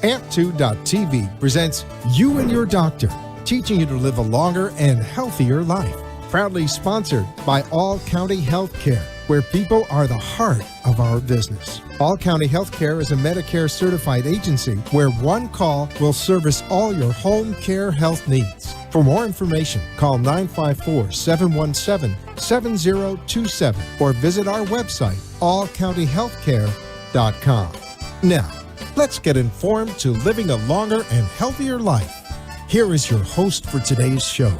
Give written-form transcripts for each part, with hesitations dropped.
Amp2.tv presents You and Your Doctor, teaching you to live a longer and healthier life. Proudly sponsored by All County Healthcare, where people are the heart of our business. All County Healthcare is a Medicare certified agency where one call will service all your home care health needs. For more information, call 954-717-7027 or visit our website, allcountyhealthcare.com. Now, let's get informed to living a longer and healthier life. Here is your host for today's show.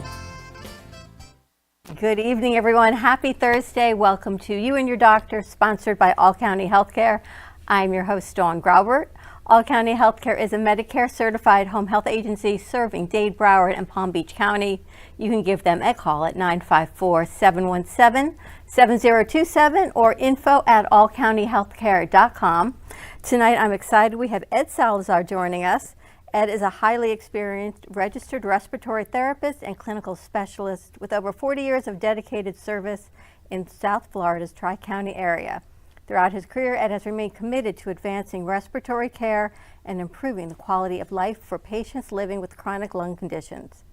Good evening, everyone. Happy Thursday. Welcome to You and Your Doctor, sponsored by All County Healthcare. I'm your host, Dawn Graubert. All County Healthcare is a Medicare certified home health agency serving Dade, Broward, and Palm Beach County. You can give them a call at 954-717-7027 or info@allcountyhealthcare.com. Tonight, I'm excited. We have Ed Salazar joining us. Ed is a highly experienced registered respiratory therapist and clinical specialist with over 40 years of dedicated service in South Florida's Tri-County area. Throughout his career, Ed has remained committed to advancing respiratory care and improving the quality of life for patients living with chronic lung conditions.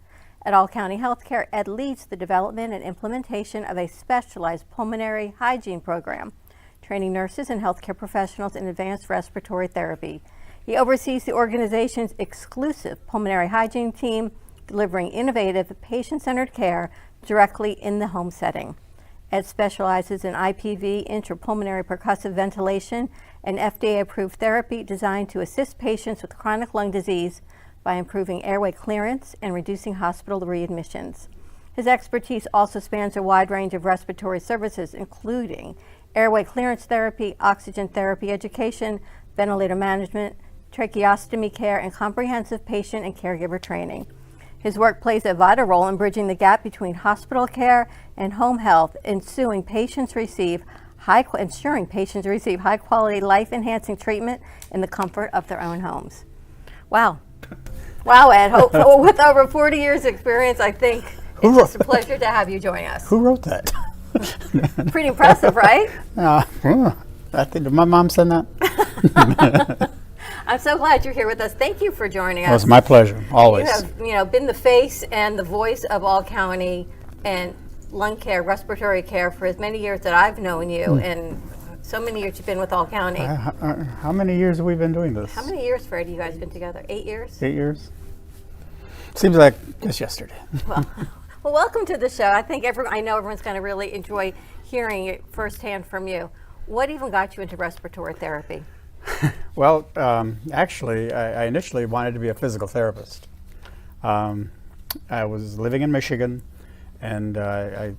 At All County Healthcare, Ed leads the development and implementation of a specialized pulmonary hygiene program, training nurses and healthcare professionals in advanced respiratory therapy. He oversees the organization's exclusive pulmonary hygiene team, delivering innovative, patient-centered care directly in the home setting. Ed specializes in IPV, intrapulmonary percussive ventilation, and FDA-approved therapy designed to assist patients with chronic lung disease by improving airway clearance and reducing hospital readmissions. His expertise also spans a wide range of respiratory services, including airway clearance therapy, oxygen therapy education, ventilator management, tracheostomy care, and comprehensive patient and caregiver training. His work plays a vital role in bridging the gap between hospital care and home health, ensuring patients receive high-quality, life-enhancing treatment in the comfort of their own homes. Wow. Wow, Ed. With over 40 years experience, I think it's just a pleasure to have you join us. Who wrote that? Pretty impressive, right? I think, did my mom send that? I'm so glad you're here with us. Thank you for joining us. Well, it's my pleasure, always. You have, been the face and the voice of All County and lung care, respiratory care for as many years that I've known you, and so many years you've been with All County. How many years have we been doing this? How many years, Fred, have you guys been together? 8 years? 8 years. Seems like just yesterday. Well, welcome to the show. I think I know everyone's going to really enjoy hearing it firsthand from you. What even got you into respiratory therapy? Well, actually, I initially wanted to be a physical therapist. I was living in Michigan, and the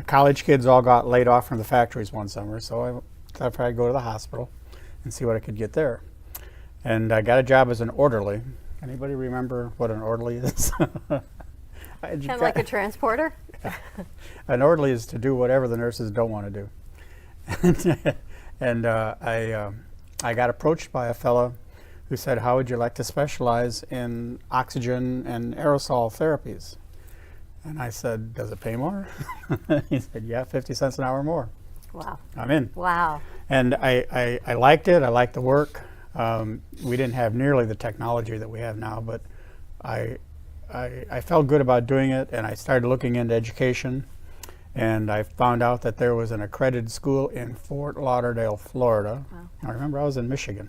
college kids all got laid off from the factories one summer, so I thought I'd go to the hospital and see what I could get there. And I got a job as an orderly. Anybody remember what an orderly is? Kind of like a transporter? An orderly is to do whatever the nurses don't want to do. And I got approached by a fellow who said, how would you like to specialize in oxygen and aerosol therapies? And I said, does it pay more? He said, yeah, 50 cents an hour more. Wow. I'm in. Wow. And I liked it. I liked the work. We didn't have nearly the technology that we have now, but I felt good about doing it, and I started looking into education. And I found out that there was an accredited school in Fort Lauderdale, Florida. Wow. I remember I was in Michigan.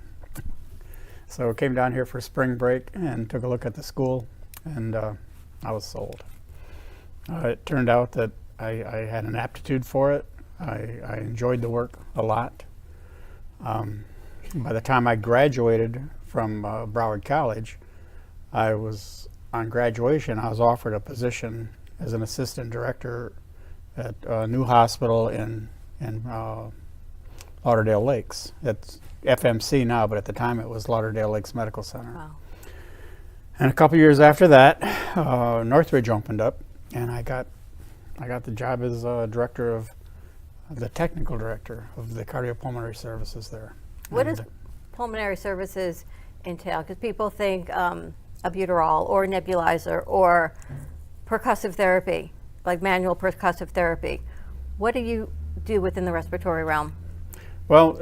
So I came down here for spring break and took a look at the school, and I was sold. It turned out that I had an aptitude for it. I enjoyed the work a lot. By the time I graduated from Broward College, I was on graduation. I was offered a position as an assistant director at a new hospital in Lauderdale Lakes. It's FMC now, but at the time it was Lauderdale Lakes Medical Center. Wow. And a couple years after that, Northridge opened up, and I got the job as the technical director of the cardiopulmonary services there. What does pulmonary services entail? Because people think albuterol or nebulizer or percussive therapy, like manual percussive therapy. What do you do within the respiratory realm? Well,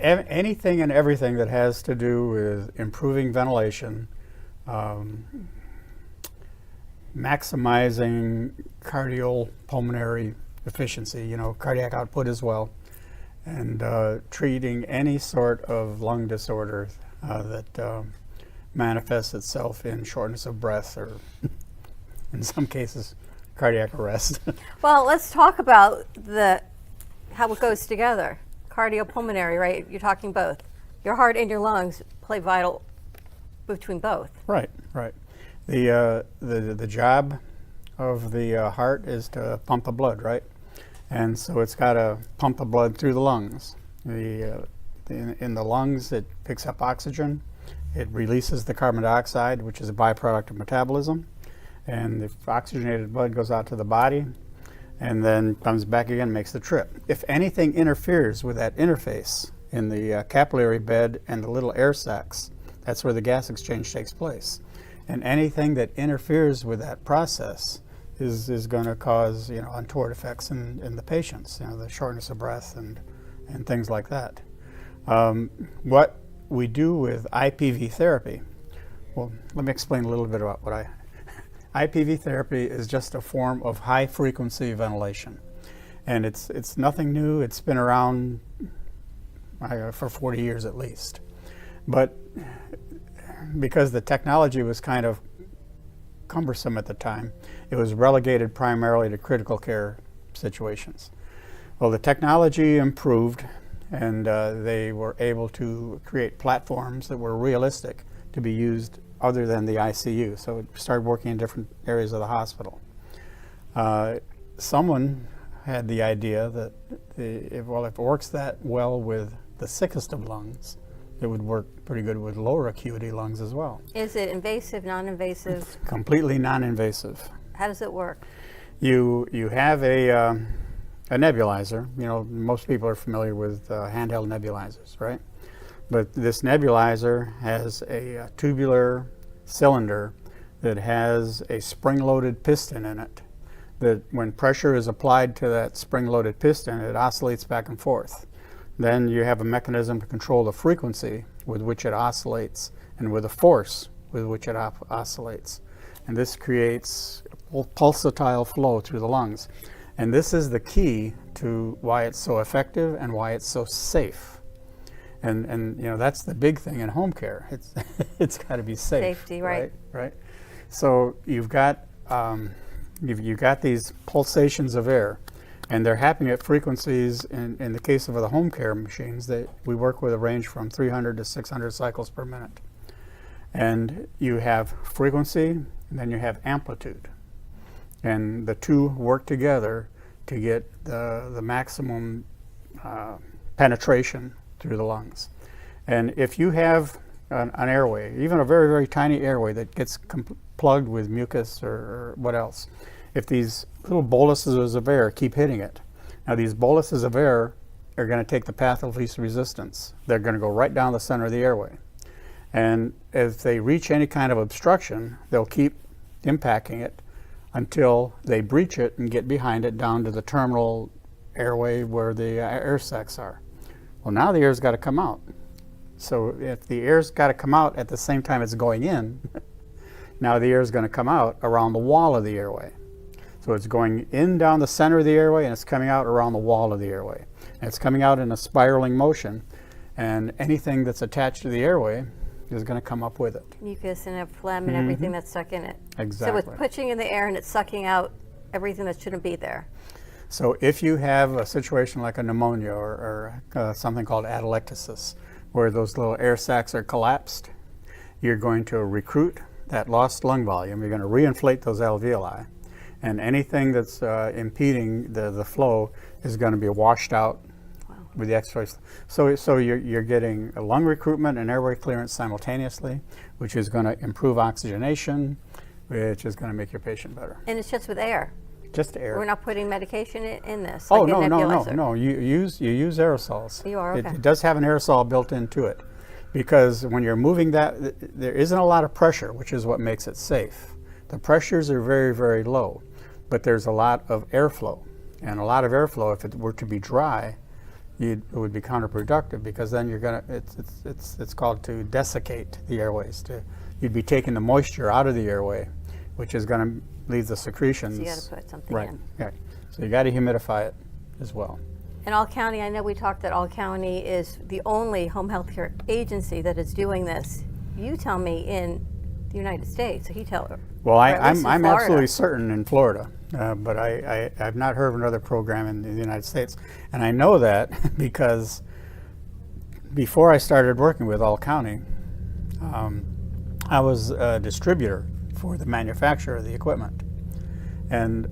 anything and everything that has to do with improving ventilation, maximizing cardiopulmonary efficiency, cardiac output as well, and treating any sort of lung disorder that manifests itself in shortness of breath or, in some cases, cardiac arrest. Well, let's talk about how it goes together. Cardiopulmonary, right? You're talking both. Your heart and your lungs play vital between both. Right. The job of the heart is to pump the blood, right? And so it's got to pump the blood through the lungs. In the lungs, it picks up oxygen. It releases the carbon dioxide, which is a byproduct of metabolism. And the oxygenated blood goes out to the body and then comes back again and makes the trip. If anything interferes with that interface in the capillary bed and the little air sacs, that's where the gas exchange takes place. And anything that interferes with that process is going to cause untoward effects in the patients, the shortness of breath and things like that. What we do with IPV therapy, well, let me explain a little bit about what IPV therapy is just a form of high frequency ventilation. And it's nothing new. It's been around for 40 years at least. But because the technology was kind of cumbersome at the time, it was relegated primarily to critical care situations. Well, the technology improved, and they were able to create platforms that were realistic to be used other than the ICU. So it started working in different areas of the hospital. Someone had the idea that if it works that well with the sickest of lungs, it would work pretty good with lower acuity lungs as well. Is it invasive, non-invasive? Completely non-invasive. How does it work? You have a nebulizer. Most people are familiar with handheld nebulizers, right? But this nebulizer has a tubular cylinder that has a spring-loaded piston in it, that when pressure is applied to that spring-loaded piston, it oscillates back and forth. Then you have a mechanism to control the frequency with which it oscillates and with the force with which it oscillates. And this creates a pulsatile flow through the lungs. And this is the key to why it's so effective and why it's so safe. And that's the big thing in home care. It's got to be safe. Safety, right? Right. So you've got these pulsations of air, and they're happening at frequencies. In the case of the home care machines, that we work with a range from 300 to 600 cycles per minute. And you have frequency, and then you have amplitude, and the two work together to get the maximum penetration through the lungs. And if you have an airway, even a very, very tiny airway that gets plugged with mucus or what else, if these little boluses of air keep hitting it, now these boluses of air are going to take the path of least resistance. They're going to go right down the center of the airway. And if they reach any kind of obstruction, they'll keep impacting it until they breach it and get behind it down to the terminal airway where the air sacs are. Well, now the air's got to come out. So if the air's got to come out at the same time it's going in, now the air is going to come out around the wall of the airway. So it's going in down the center of the airway, and it's coming out around the wall of the airway. And it's coming out in a spiraling motion, and anything that's attached to the airway is going to come up with it. Mucus and phlegm and everything that's stuck in it. Exactly. So it's pushing in the air and it's sucking out everything that shouldn't be there. So if you have a situation like a pneumonia or something called atelectasis, where those little air sacs are collapsed, you're going to recruit that lost lung volume. You're going to reinflate those alveoli, and anything that's impeding the flow is going to be washed out with the extra. So you're getting a lung recruitment and airway clearance simultaneously, which is going to improve oxygenation, which is going to make your patient better. And it's just with air. Just air. We're not putting medication in this. Oh, like a nebulizer. no. You use aerosols. You are, okay. It does have an aerosol built into it, because when you're moving that, there isn't a lot of pressure, which is what makes it safe. The pressures are very, very low, but there's a lot of airflow. And a lot of airflow, if it were to be dry, it would be counterproductive, because then you're gonna, it's called to desiccate the airways. You'd be taking the moisture out of the airway, which is gonna leave the secretions. So you got to put something in. Right. So you got to humidify it as well. In All County, I know we talked that All County is the only home health care agency that is doing this. You tell me in the United States, so he tell her. Well, I'm Florida. absolutely certain in Florida, but I've not heard of another program in the United States. And I know that because before I started working with All County, I was a distributor for the manufacturer of the equipment. And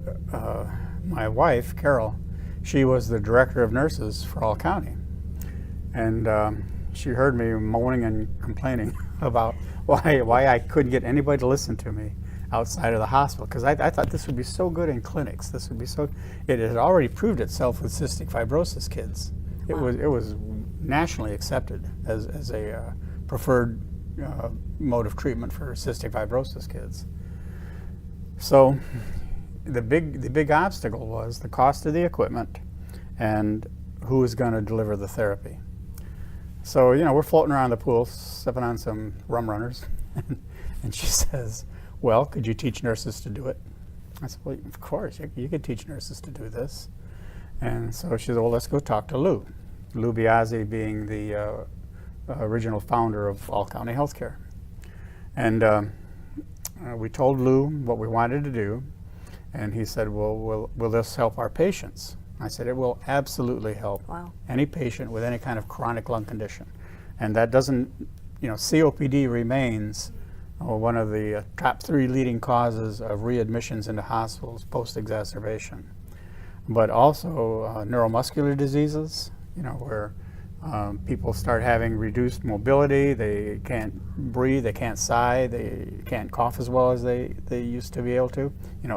my wife, Carol, she was the director of nurses for All County. And she heard me moaning and complaining about why I couldn't get anybody to listen to me outside of the hospital, because I thought this would be so good in clinics. This would be so, it had already proved itself with cystic fibrosis kids. It was nationally accepted as a preferred mode of treatment for cystic fibrosis kids. So the big obstacle was the cost of the equipment and who was going to deliver the therapy. So, we're floating around the pool, sipping on some rum runners, and she says, well, could you teach nurses to do it? I said, well, of course, you could teach nurses to do this. And so she said, well, let's go talk to Lou. Lou Biazzi being the original founder of All County Healthcare. And we told Lou what we wanted to do, and he said, well, will this help our patients? I said, it will absolutely help any patient with any kind of chronic lung condition. And that doesn't, COPD remains one of the top 3 leading causes of readmissions into hospitals post-exacerbation. But also neuromuscular diseases, where people start having reduced mobility, they can't breathe, they can't sigh, they can't cough as well as they used to be able to.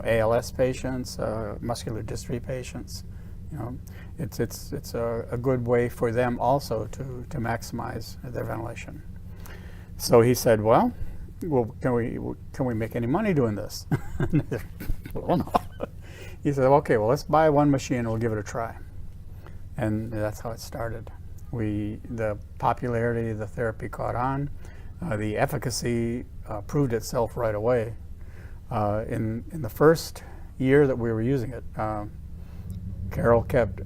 ALS patients, muscular dystrophy patients. It's a good way for them also to maximize their ventilation. So he said, well, can we make any money doing this? Well, no. He said, okay, well, let's buy one machine and we'll give it a try. And that's how it started. The popularity of the therapy caught on. The efficacy proved itself right away. In the first year that we were using it, Carol kept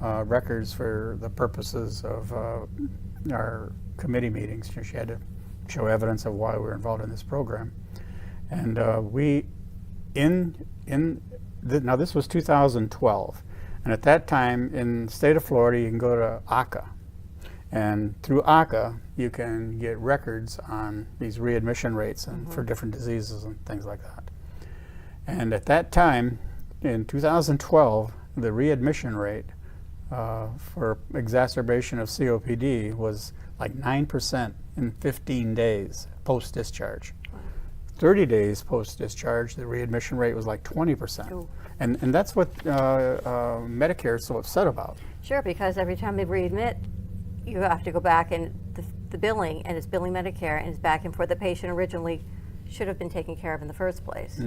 records for the purposes of our committee meetings. She had to show evidence of why we were involved in this program. And now this was 2012. And at that time, in the state of Florida, you can go to ACA. And through ACA, you can get records on these readmission rates and for different diseases and things like that. And at that time, in 2012, the readmission rate for exacerbation of COPD was like 9% in 15 days post-discharge. 30 days post-discharge, the readmission rate was like 20%. Ooh. And that's what Medicare is so upset about. Sure, because every time they readmit, you have to go back and the billing, and it's billing Medicare, and it's back and forth. The patient originally should have been taken care of in the first place.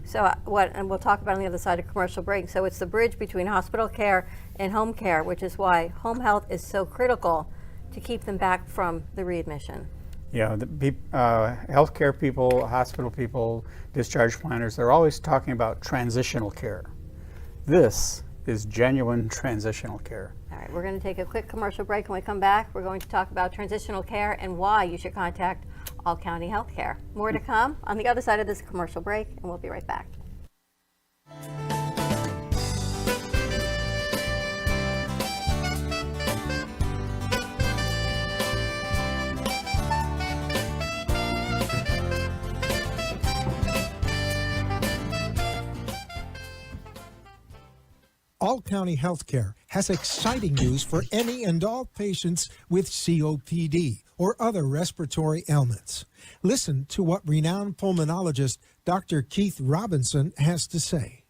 So and we'll talk about on the other side of commercial break. So it's the bridge between hospital care and home care, which is why home health is so critical to keep them back from the readmission. Yeah, healthcare people, hospital people, discharge planners, they're always talking about transitional care. This is genuine transitional care. All right, we're going to take a quick commercial break. When we come back, we're going to talk about transitional care and why you should contact All County Healthcare. More to come on the other side of this commercial break, and we'll be right back. All County Healthcare has exciting news for any and all patients with COPD or other respiratory ailments. Listen to what renowned pulmonologist Dr. Keith Robinson has to say.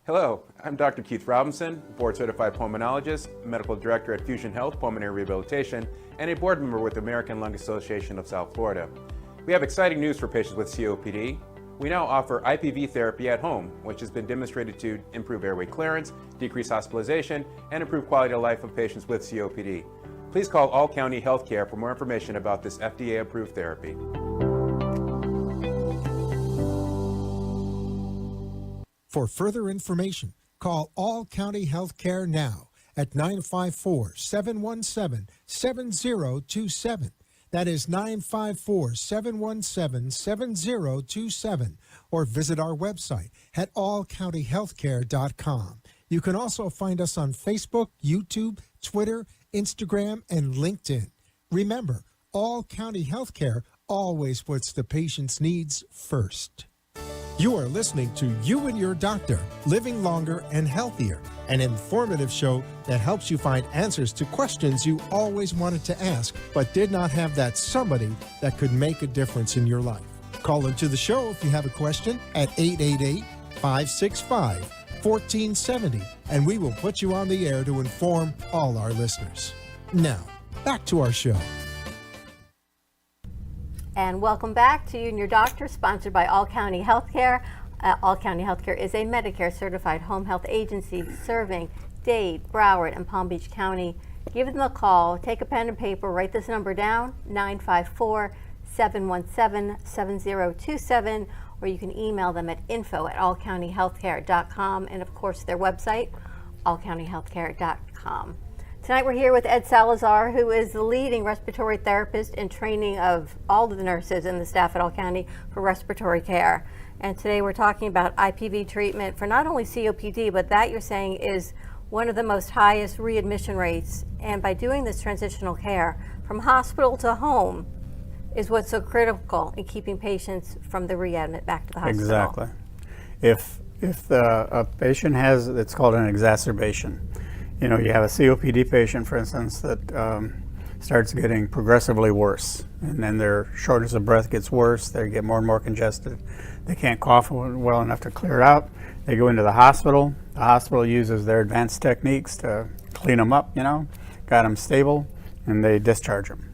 Hello, I'm Dr. Keith Robinson, board-certified pulmonologist, medical director at Fusion Health Pulmonary Rehabilitation, and a board member with the American Lung Association of South Florida. We have exciting news for patients with COPD. We now offer IPV therapy at home, which has been demonstrated to improve airway clearance, decrease hospitalization, and improve quality of life of patients with COPD. Please call All County Healthcare for more information about this FDA-approved therapy. For further information, call All County Healthcare now at 954-717-7027. That is 954-717-7027, or visit our website at allcountyhealthcare.com. You can also find us on Facebook, YouTube, Twitter, Instagram, and LinkedIn. Remember, All County Healthcare always puts the patient's needs first. You are listening to You and Your Doctor, Living Longer and Healthier, an informative show that helps you find answers to questions you always wanted to ask, but did not have that somebody that could make a difference in your life. Call into the show if you have a question at 888-565-1470, and we will put you on the air to inform all our listeners. Now, back to our show. And welcome back to You and Your Doctor, sponsored by All County Healthcare. All County Healthcare is a Medicare certified home health agency serving Dade, Broward, and Palm Beach County. Give them a call, take a pen and paper, write this number down, 954-717-7027, or you can email them at info@allcountyhealthcare.com, and of course their website, allcountyhealthcare.com. Tonight we're here with Ed Salazar, who is the leading respiratory therapist in training of all of the nurses and the staff at All County for respiratory care. And today we're talking about IPV treatment for not only COPD, but that you're saying is one of the most highest readmission rates. And by doing this transitional care from hospital to home is what's so critical in keeping patients from the readmit back to the hospital. Exactly. If a patient has, it's called an exacerbation. You know, you have a COPD patient, for instance, that starts getting progressively worse, and then their shortness of breath gets worse, they get more and more congested, they can't cough well enough to clear it out, they go into the hospital uses their advanced techniques to clean them up, you know, got them stable, and they discharge them.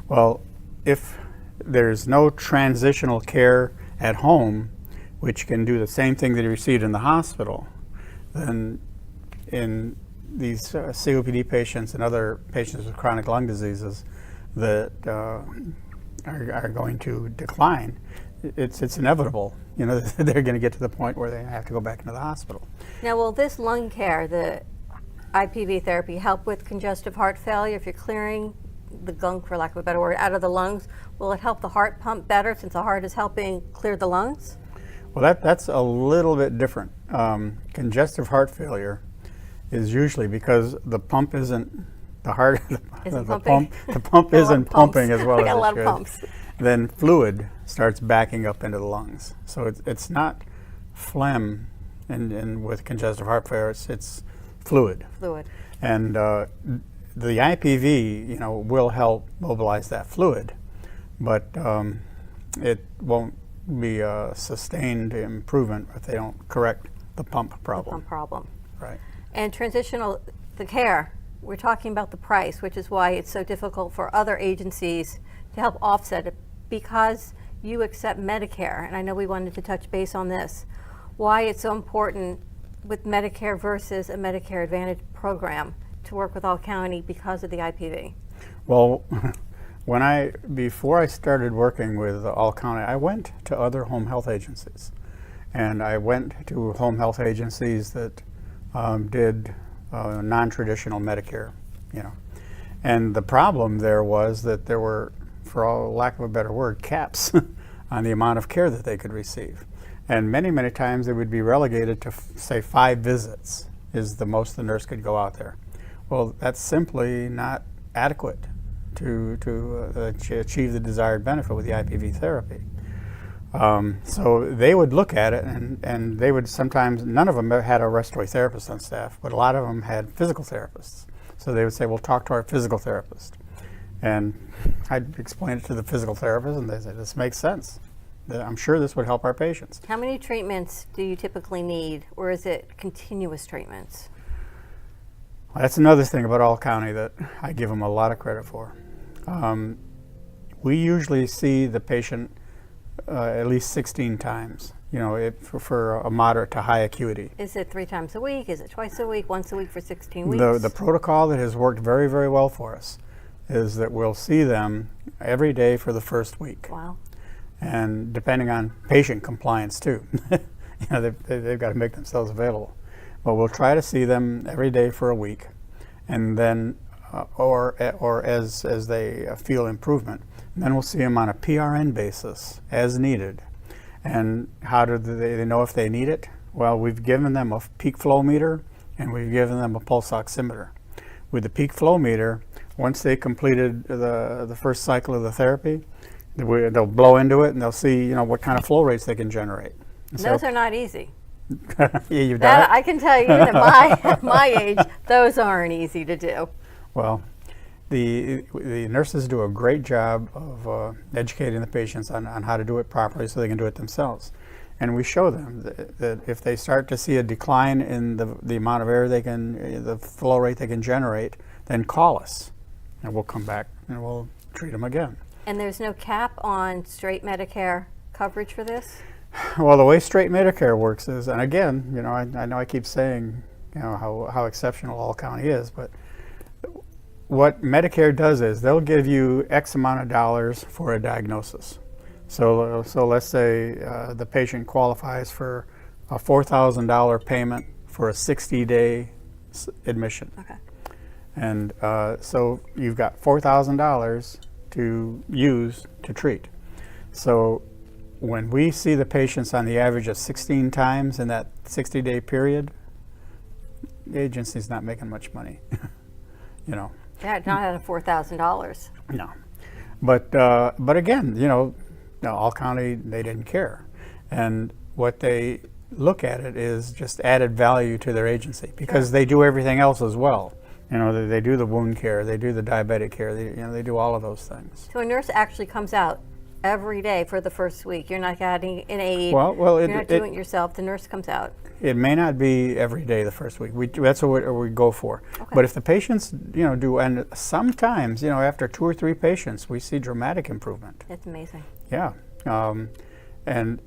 Well, if there's no transitional care at home, which can do the same thing that you received in the hospital, then in these COPD patients and other patients with chronic lung diseases that are going to decline, it's inevitable. You know, they're going to get to the point where they have to go back into the hospital. Now, will this lung care, the IPV therapy, help with congestive heart failure? If you're clearing the gunk, for lack of a better word, out of the lungs, will it help the heart pump better since the heart is helping clear the lungs? Well, that's a little bit different. Congestive heart failure is usually because the pump isn't, the heart, the pump isn't pumping as well as it should. Pumps. Then fluid starts backing up into the lungs. So it's not phlegm and with congestive heart failure, it's fluid. And the IPV, you know, will help mobilize that fluid, but it won't be a sustained improvement if they don't correct the pump problem. Right. And the care, we're talking about the price, which is why it's so difficult for other agencies to help offset it, because you accept Medicare, and I know we wanted to touch base on this, why it's so important with Medicare versus a Medicare Advantage program to work with All County because of the IPV. Well, before I started working with All County, I went to other home health agencies, and I went to home health agencies that did non-traditional Medicare, you know. And the problem there was that there were, for all lack of a better word, caps on the amount of care that they could receive. And many, many times they would be relegated to, say, 5 visits is the most the nurse could go out there. Well, that's simply not adequate to achieve the desired benefit with the IPV therapy. So they would look at it, and they would sometimes, none of them had a respiratory therapist on staff, but a lot of them had physical therapists. So they would say, well, talk to our physical therapist. And I'd explain it to the physical therapist, and they said, this makes sense. I'm sure this would help our patients. How many treatments do you typically need, or is it continuous treatments? Well, that's another thing about All County that I give them a lot of credit for. We usually see the patient at least 16 times for a moderate to high acuity. Is it 3 times a week? Is it twice a week? Once a week for 16 weeks? The protocol that has worked very, very well for us is that we'll see them every day for the first week. Wow. And depending on patient compliance too. They've got to make themselves available. But we'll try to see them every day for a week, and then, or as they feel improvement. And then we'll see them on a PRN basis as needed. And how do they know if they need it? Well, we've given them a peak flow meter, and we've given them a pulse oximeter. With the peak flow meter, once they completed the first cycle of the therapy, they'll blow into it and they'll see what kind of flow rates they can generate. Those are not easy. Yeah, you've done it? I can tell you, even at my age, those aren't easy to do. Well, the nurses do a great job of educating the patients on how to do it properly so they can do it themselves. And we show them that if they start to see a decline in the amount of air the flow rate they can generate, then call us and we'll come back and we'll treat them again. And there's no cap on straight Medicare coverage for this? Well, the way straight Medicare works is, and again, I know I keep saying, how exceptional All County is, but what Medicare does is they'll give you X amount of dollars for a diagnosis. So let's say the patient qualifies for a $4,000 payment for a 60-day admission. Okay. And so you've got $4,000 to use to treat. So when we see the patients on the average of 16 times in that 60-day period, the agency's not making much money. Yeah, not out of $4,000. No, but again, All County, they didn't care, and what they look at it is just added value to their agency because they do everything else as well. They do the wound care, they do the diabetic care, they do all of those things. So a nurse actually comes out every day for the first week. You're not getting an aid. Well, you're not doing it yourself. The nurse comes out. It may not be every day the first week. That's what we go for. Okay. But if the patients, do, and sometimes, after 2 or 3 patients, we see dramatic improvement. It's amazing. Yeah, and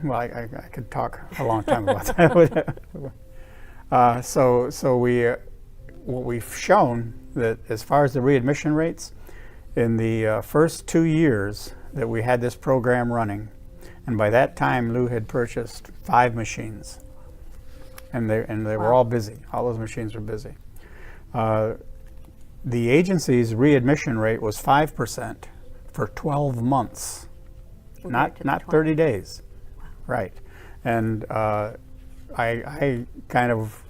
well, I could talk a long time about that. What we've shown that as far as the readmission rates, in the first 2 years that we had this program running, and by that time Lou had purchased 5 machines, and they were all busy. All those machines were busy. The agency's readmission rate was 5% for 12 months, not 30 days. Wow. Right. And I kind of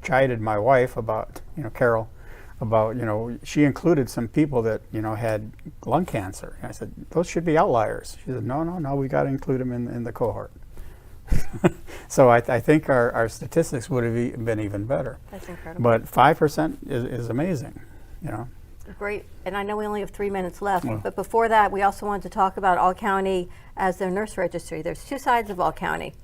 chided my wife about, Carol, about, she included some people that, had lung cancer. And I said, those should be outliers. She said, no, we got to include them in the cohort. So I think our statistics would have been even better. That's incredible. But 5% is amazing, Great. And I know we only have 3 minutes left, but before that, we also wanted to talk about All County as their nurse registry. There's 2 sides of All County.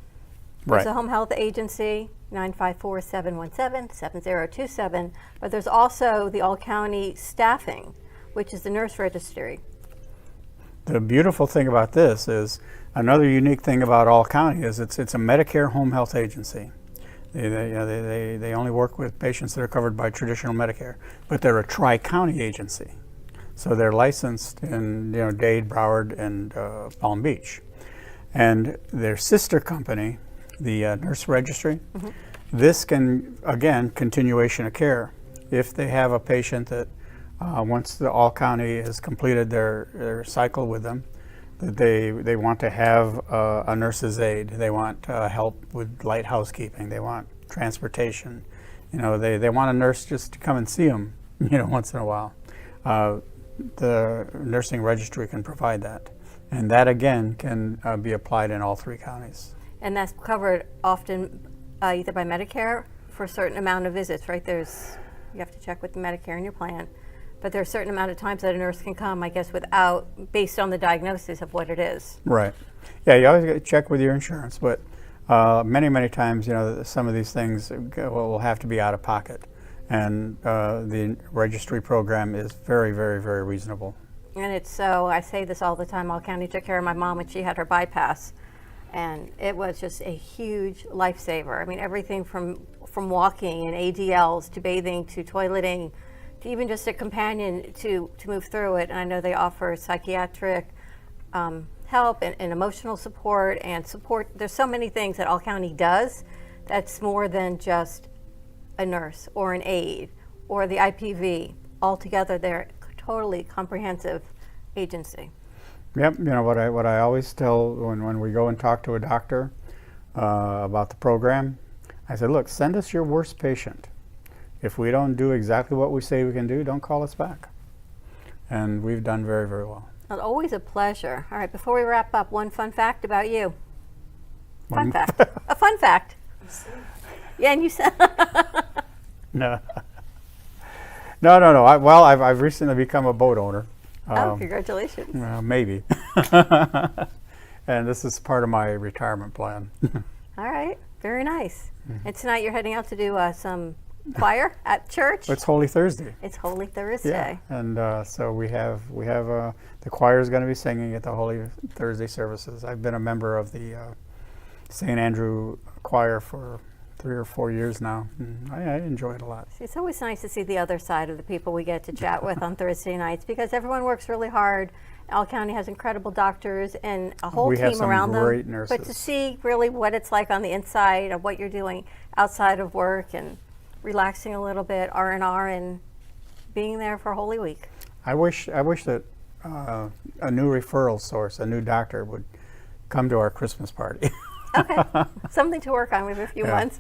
There's Right. a home health agency, 954-717-7027, but there's also the All County staffing, which is the nurse registry. The beautiful thing about this is, another unique thing about All County is it's a Medicare home health agency. They only work with patients that are covered by traditional Medicare, but they're a tri-county agency. So they're licensed in Dade, Broward, and Palm Beach. And their sister company, the nurse registry, this can, again, continuation of care. If they have a patient that once the All County has completed their cycle with them, that they want to have a nurse's aide, they want help with light housekeeping, they want transportation, they want a nurse just to come and see them, once in a while. The nursing registry can provide that, and that again can be applied in all 3 counties. And that's covered often either by Medicare for a certain amount of visits, right? You have to check with the Medicare in your plan, but there's a certain amount of times that a nurse can come, I guess, based on the diagnosis of what it is. Right. Yeah, you always got to check with your insurance, but many times, some of these things will have to be out of pocket, and the registry program is very, very, very reasonable. And it's so, I say this all the time, All County took care of my mom when she had her bypass. And it was just a huge lifesaver. I mean, everything from walking and ADLs to bathing to toileting to even just a companion to move through it. And I know they offer psychiatric help and emotional support and support. There's so many things that All County does that's more than just a nurse or an aide or the IPV. Altogether, they're a totally comprehensive agency. Yep, you know what I always tell when we go and talk to a doctor about the program, I said, look, send us your worst patient. If we don't do exactly what we say we can do, don't call us back. And we've done very, very well. Well, always a pleasure. All right, before we wrap up, one fun fact about you. Fun One- fact. A fun fact. Yeah, and you said. No. No. I've recently become a boat owner. Oh, congratulations. Maybe. And this is part of my retirement plan. All right, very nice. And tonight you're heading out to do some choir at church. It's Holy Thursday. It's Holy Thursday. Yeah, and so we have the choir is going to be singing at the Holy Thursday services. I've been a member of the St. Andrew choir for 3 or 4 years now. I enjoy it a lot. It's always nice to see the other side of the people we get to chat with on Thursday nights because everyone works really hard. All County has incredible doctors and a whole We have team some around great them. nurses. But to see really what it's like on the inside of what you're doing outside of work and relaxing a little bit, R&R, and being there for Holy Week. I wish that a new referral source, a new doctor, would come to our Christmas party. Okay, something to work on with a few Yeah. months.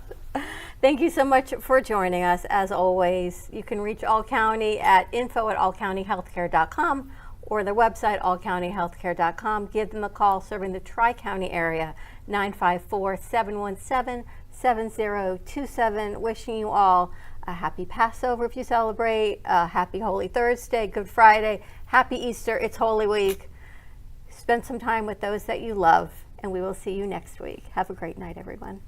Thank you so much for joining us. As always, you can reach All County at info@allcountyhealthcare.com or their website, allcountyhealthcare.com. Give them a call serving the Tri-County area, 954-717-7027. Wishing you all a happy Passover if you celebrate, a happy Holy Thursday, Good Friday, happy Easter, it's Holy Week. Spend some time with those that you love, and we will see you next week. Have a great night, everyone.